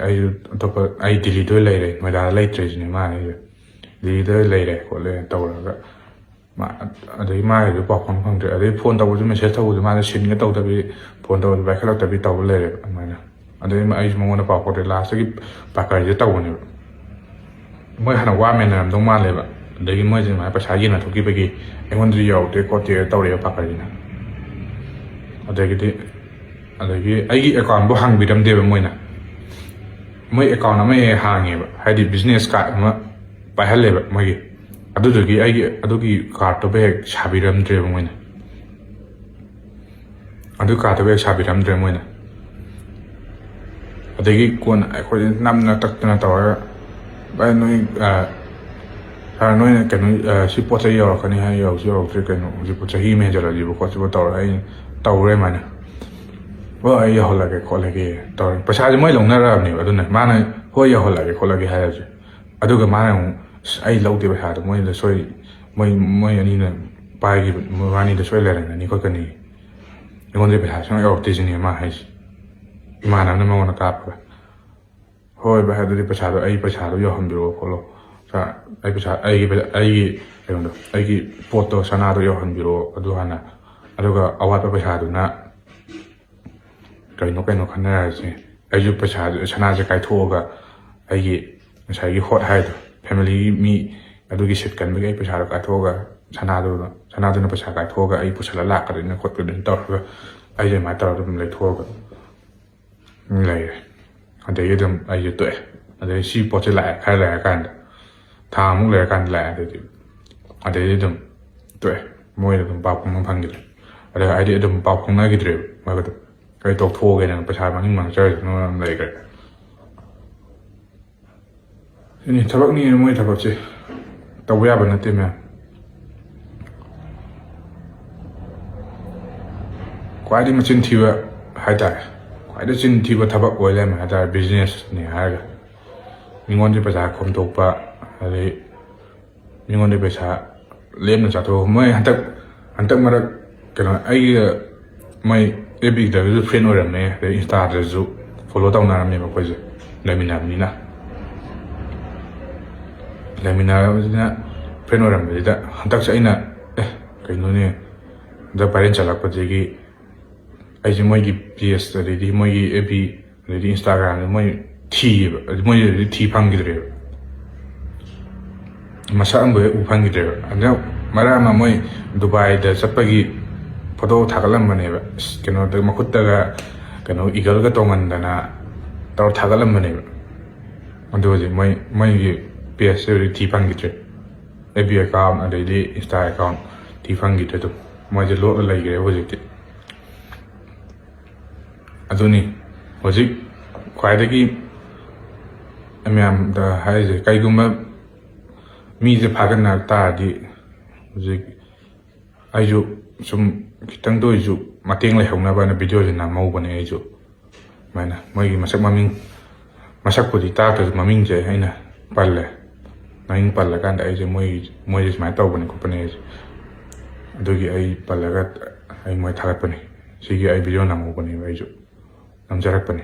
ꯑꯩꯁꯨ ꯑꯇꯣꯞꯄ ꯑꯩ ꯗꯤꯜꯂꯤꯗ ꯂꯩꯔꯦ ꯅꯣꯏꯗꯥꯗ ꯂꯩꯇ꯭ꯔꯦꯁꯤꯅꯦ ꯃꯥ ꯍꯥꯏꯁꯦ ꯗꯤꯜꯂꯤꯗ ꯂꯩꯔꯦ ꯈꯣꯠꯂꯦ ꯇꯧꯔꯒ ꯑꯗꯒꯤ ꯃꯥꯒꯤꯁꯨ ꯄꯥꯎ ꯐꯪꯗ꯭ꯔꯦ ꯑꯗꯩ ꯐꯣꯟ ꯇꯧꯕꯁꯨ ꯃꯦꯁꯦꯖ ꯇꯧꯕꯁꯨ ꯃꯥꯅ ꯁꯤꯟꯒ ꯇꯧꯗꯕꯤ ꯐꯣꯟ ꯇꯧꯕꯁꯨ ꯄꯥꯏꯈꯠꯂꯛꯇꯕꯤ ꯇꯧꯕ ꯂꯩꯔꯦꯕ ꯑꯗꯨꯃꯥꯏꯅ ꯑꯗꯩ ꯑꯩꯁꯨ ꯃꯉꯣꯟꯗ ꯄꯥꯎ ꯐꯥꯎꯗ꯭ꯔꯦ ꯂꯥꯁꯇꯒꯤ ꯄꯥꯀꯔꯁꯦ ꯇꯧꯕꯅꯦꯕ ꯃꯣꯏ ꯍꯥꯟꯅ ꯋꯥ ꯃꯦꯟꯅꯔꯝꯗꯧ ꯃꯥꯜꯂꯦꯕ ꯑꯗꯒꯤ ꯃꯣꯏꯁꯦ ꯑꯗꯨꯃꯥꯏꯅ ꯄꯩꯁꯥ ꯌꯦꯟꯅꯊꯣꯛꯈꯤꯕꯒꯤ ꯑꯩꯉꯣꯟꯗꯗꯤ ꯌꯧꯔꯛꯇꯦ ꯈꯣꯠꯇꯦ ꯇꯧꯔꯦꯕ ꯄꯥꯀꯔꯁꯤꯅ ꯑꯗꯒꯤ ꯑꯩꯒꯤ ꯑꯦꯀꯥꯎꯟꯕꯨ ꯍꯥꯡꯕꯤꯔꯝꯗꯦꯕ ꯃꯣꯏ ꯑꯦꯀꯥꯎꯟ ꯑꯃ ꯍꯥꯡꯉꯦꯕ ꯍꯥꯏꯗꯤ ꯕꯤꯖꯤꯅꯦꯁ ꯀꯥꯔꯗ ꯑꯃ ꯄꯥꯏꯍꯜꯂꯦꯕ ꯃꯣꯏꯒꯤ ꯑꯗꯨꯗꯨꯒꯤ ꯑꯗꯨꯒꯤ ꯀꯥꯔꯗꯇꯨꯕꯨ ꯍꯦꯛ ꯁꯥꯕꯤꯔꯝꯗ꯭ꯔꯦꯕ ꯃꯣꯏꯅ ꯑꯗꯨ ꯀꯥꯔꯗꯇꯨꯕꯨ ꯍꯦꯛ ꯁꯥꯕꯤꯔꯝꯗ꯭ꯔꯦ ꯃꯣꯏꯅ ꯑꯗꯒꯤ ꯀꯣꯟꯅ ꯑꯩꯈꯣꯏ ꯅꯝꯅ ꯇꯛꯇꯅ ꯇꯧꯔꯒ ꯚꯥꯏ ꯅꯣꯏ ꯁꯥꯔ ꯅꯣꯏꯅ ꯁꯤ ꯄꯣꯠ ꯆꯩ ꯌꯧꯔꯛꯀꯅꯤ ꯍꯥꯏ ꯌꯧꯔꯛꯇ꯭ꯔꯦ ꯍꯧꯖꯤꯛꯄꯨ ꯆꯍꯤ ꯑꯃ ꯍꯦꯟꯖꯜꯂꯛꯑꯁꯤꯕꯨ ꯈꯣꯠꯁꯤꯕꯨ ꯇꯧꯔꯒ ꯑꯩꯅ ꯇꯧꯔꯦ ꯑꯗꯨꯃꯥꯏꯅ ꯍꯣꯏ ꯑꯩ ꯌꯧꯍꯜꯂꯒꯦ ꯈꯣꯠꯂꯒꯦ ꯇꯧꯔꯦ ꯄꯩꯁꯥꯁꯦ ꯃꯣꯏ ꯂꯧꯅꯔꯛꯑꯕꯅꯦꯕ ꯑꯗꯨꯅ ꯃꯥꯅ ꯍꯣꯏ ꯌꯧꯍꯜꯂꯒꯦ ꯈꯣꯠꯂꯒꯦ ꯍꯥꯏꯔꯁꯦ ꯑꯗꯨꯒ ꯃꯥꯅ ꯑꯃꯨꯛ ꯑꯩ ꯂꯧꯗꯦ ꯄꯩꯁꯥꯗꯣ ꯃꯣꯏꯗ ꯃꯣꯏ ꯑꯅꯤꯅ ꯄꯥꯏꯈꯤꯕ ꯃꯕꯥꯅꯤꯗ ꯁꯣꯏ ꯂꯩꯔꯝꯒꯅꯤ ꯈꯣꯠꯀꯅꯤ ꯑꯩꯉꯣꯟꯗ ꯄꯩꯁꯥ ꯁꯨꯡꯌꯧ ꯌꯧꯔꯛꯇꯦꯁꯤꯅꯦ ꯃꯥ ꯍꯥꯏꯁꯦ ꯏꯃꯥꯟꯅꯕꯅ ꯃꯉꯣꯟꯗ ꯀꯥꯞꯄꯒ ꯍꯣꯏ ꯚꯥꯏ ꯑꯗꯨꯗꯤ ꯄꯩꯁꯥꯗꯣ ꯌꯧꯍꯟꯕꯤꯔꯛꯑꯣ ꯈꯣꯠꯂꯣ ꯑꯩꯒꯤ ꯄꯣꯠꯇꯣ ꯁꯅꯥꯗꯣ ꯌꯧꯍꯟꯕꯤꯔꯛꯑꯣ ꯑꯗꯨ ꯍꯥꯟꯅ ꯑꯗꯨꯒ ꯑꯋꯥꯠꯄ ꯄꯩꯁꯥꯗꯨꯅ ꯀꯩꯅꯣ ꯈꯟꯅꯔꯁꯤ ꯑꯩꯁꯨ ꯁꯅꯥꯁꯦ ꯀꯥꯏꯊꯣꯛꯑꯒ ꯑꯩꯒꯤ ꯉꯁꯥꯏꯒꯤ ꯍꯣꯠ ꯍꯥꯏꯗꯣ ꯐꯦꯃꯤꯂꯤꯒꯤ ꯃꯤ ꯑꯗꯨꯒꯤ ꯁꯤꯠ ꯀꯟꯕꯒꯤ ꯑꯩ ꯄꯩꯁꯥꯗꯣ ꯀꯥꯏꯊꯣꯛꯑꯒ ꯁꯅꯥꯗꯨꯅ ꯄꯩꯁꯥ ꯀꯥꯏꯊꯣꯛꯑꯒ ꯑꯩ ꯄꯨꯁꯜꯂ ꯂꯥꯛꯀꯗꯣꯏꯅ ꯈꯣꯠꯀꯗꯣꯏꯅ ꯇꯧꯔꯒ ꯑꯩꯁꯦ ꯑꯗꯨꯃꯥꯏꯅ ꯇꯧꯔꯒ ꯑꯗꯨꯝ ꯂꯩꯊꯣꯛꯑꯒ ꯂꯩꯔꯦ ꯑꯗꯒꯤ ꯑꯗꯨꯝ ꯑꯩꯁꯦ ꯇꯣꯛꯑꯦ ꯑꯗꯩ ꯁꯤ ꯄꯣꯠꯁꯦ ꯂꯥꯛꯑꯦ ꯈꯔ ꯂꯩꯔꯀꯥꯟꯗ ꯊꯥ ꯑꯃꯨꯛ ꯂꯩꯔꯀꯥꯟꯗ ꯂꯥꯛꯑꯦ ꯑꯗꯩꯗꯤ ꯑꯗꯨꯝ ꯇꯣꯛꯑꯦ ꯃꯣꯏꯗ ꯑꯗꯨꯝ ꯄꯥꯎ ꯐꯥꯎꯅ ꯐꯪꯈꯤꯗ꯭ꯔꯦ ꯑꯗꯩ ꯑꯩꯗꯤ ꯑꯗꯨꯝ ꯄꯥꯎ ꯐꯥꯎꯅꯈꯤꯗ꯭ꯔꯦꯕ ꯃꯣꯏꯒ ꯀꯩ ꯇꯧꯊꯣꯛꯑꯒꯦꯅ ꯄꯩꯁꯥ ꯃꯥꯡꯖꯔꯁꯨꯅ ꯑꯗꯨꯝ ꯂꯩꯈ꯭ꯔꯦ ꯁꯤꯅꯤ ꯊꯕꯛꯅꯤ ꯃꯣꯏ ꯊꯕꯛꯁꯦ ꯇꯧꯕ ꯌꯥꯕ ꯅꯠꯇꯦ ꯃꯌꯥꯝ ꯈ꯭ꯋꯥꯏꯗꯒꯤ ꯃꯆꯤꯟ ꯊꯤꯕ ꯍꯥꯏꯇꯥꯔꯦ ꯈ꯭ꯋꯥꯏꯗꯒꯤ ꯆꯤꯟ ꯊꯤꯕ ꯊꯕꯛ ꯑꯣꯏ ꯂꯩꯔꯝꯃꯦ ꯍꯥꯏꯇꯥꯔꯦ ꯕꯤꯖꯤꯅꯦꯁꯅꯤ ꯍꯥꯏꯔꯒ ꯃꯤꯉꯣꯟꯗ ꯄꯩꯁꯥ ꯈꯣꯝꯗꯣꯛꯄ ꯑꯗꯩ ꯃꯤꯉꯣꯟꯗ ꯄꯩꯁꯥ ꯂꯦꯝꯅ ꯆꯥꯊꯣꯛꯄ ꯃꯣꯏ ꯍꯟꯇꯛ ꯃꯔꯛ ꯑꯩꯒ ꯃꯣꯏ FBꯗꯁꯨ ꯐ꯭ꯔꯦꯟ ꯑꯣꯏꯔꯝꯃꯦ ꯑꯗꯩ ꯏꯟꯁꯇꯥꯗꯁꯨ ꯐꯣꯂꯣ ꯇꯧꯅꯔꯝꯃꯦꯕ ꯑꯩꯈꯣꯏꯁꯦ ꯂꯩꯃꯤꯟꯅꯔꯕꯅꯤꯅ ꯐ꯭ꯔꯦꯟ ꯑꯣꯏꯔꯝꯕꯁꯤꯗ ꯍꯟꯗꯛꯁꯦ ꯑꯩꯅ ꯀꯩꯅꯣꯅꯦ ꯍꯟꯗꯛ ꯚꯥꯏꯔꯦꯜ ꯆꯠꯂꯛꯄꯗꯒꯤ ꯑꯩꯁꯦ ꯃꯣꯏꯒꯤ ꯄꯦꯖ ꯑꯗꯩꯗꯤ ꯃꯣꯏꯒꯤ FB ꯑꯗꯩꯗꯤ ꯏꯟꯁꯇꯥꯒ꯭ꯔꯥꯝꯗ ꯃꯣꯏ ꯊꯤꯌꯦꯕ ꯑꯗꯨ ꯃꯣꯏꯗꯗꯤ ꯊꯤ ꯐꯪꯈꯤꯗ꯭ꯔꯦꯕ ꯃꯁꯛ ꯑꯃꯕꯨ ꯍꯦꯛ ꯎ ꯐꯪꯈꯤꯗ꯭ꯔꯦꯕ ꯍꯟꯗꯛ ꯃꯔꯛ ꯑꯃ ꯃꯣꯏ ꯗꯨꯕꯥꯏꯗ ꯆꯠꯄꯒꯤ ꯐꯣꯇꯣ ꯊꯥꯒꯠꯂꯝꯕꯅꯦꯕ ꯀꯩꯅꯣꯗ ꯃꯈꯨꯠꯇꯒ ꯀꯩꯅꯣ ꯏꯒꯜꯒ ꯇꯣꯡꯍꯟꯗꯅ ꯇꯧꯔ ꯊꯥꯒꯠꯂꯝꯕꯅꯦꯕ ꯑꯗꯨ ꯍꯧꯖꯤꯛ ꯃꯣꯏꯒꯤ ꯄꯦꯖꯁꯦ ꯍꯧꯖꯤꯛ ꯊꯤ ꯐꯪꯈꯤꯗ꯭ꯔꯦ FB ꯑꯦꯀꯥꯎꯟ ꯑꯗꯩꯗꯤ ꯏꯟꯁꯇꯥ ꯑꯦꯀꯥꯎꯟ ꯊꯤ ꯐꯪꯈꯤꯗ꯭ꯔꯦ ꯑꯗꯨꯝ ꯃꯣꯏꯁꯦ ꯂꯣꯠꯂ ꯂꯩꯈ꯭ꯔꯦ ꯍꯧꯖꯤꯛꯇꯤ ꯑꯗꯨꯅꯤ ꯍꯧꯖꯤꯛ ꯈ꯭ꯋꯥꯏꯗꯒꯤ ꯃꯌꯥꯝꯗ ꯍꯥꯏꯔꯤꯁꯦ ꯀꯩꯒꯨꯝꯕ ꯃꯤꯁꯦ ꯐꯥꯒꯠꯅꯔꯛ ꯇꯥꯔꯗꯤ ꯍꯧꯖꯤꯛ ꯑꯩꯁꯨ ꯁꯨꯝ ꯈꯤꯇꯪꯗ ꯑꯣꯏꯁꯨ ꯃꯇꯦꯡ ꯂꯩꯍꯧꯅꯕꯅ ꯚꯤꯗꯤꯑꯣꯁꯦ ꯅꯝꯍꯧꯕꯅꯦ ꯑꯩꯁꯨ ꯁꯨꯃꯥꯏꯅ ꯃꯣꯏꯒꯤ ꯃꯁꯛꯄꯨꯗꯤ ꯇꯥꯛꯇ꯭ꯔꯁꯨ ꯃꯃꯤꯡꯁꯦ ꯑꯩꯅ ꯄꯜꯂꯦ ꯃꯃꯤꯡ ꯄꯜꯂꯀꯥꯟꯗ ꯑꯩꯁꯦ ꯃꯣꯏꯁꯦ ꯁꯨꯃꯥꯏꯅ ꯇꯧꯕꯅꯤ ꯈꯣꯠꯄꯅꯤ ꯑꯩꯁꯦ ꯑꯗꯨꯒꯤ ꯑꯩ ꯄꯜꯂꯒ ꯑꯩ ꯃꯣꯏ ꯊꯥꯒꯠꯄꯅꯤ ꯁꯤꯒꯤ ꯑꯩ ꯚꯤꯗꯤꯑꯣ ꯅꯝꯍꯧꯕꯅꯦꯕ ꯑꯩꯁꯨ ꯅꯝꯖꯔꯛꯄꯅꯤ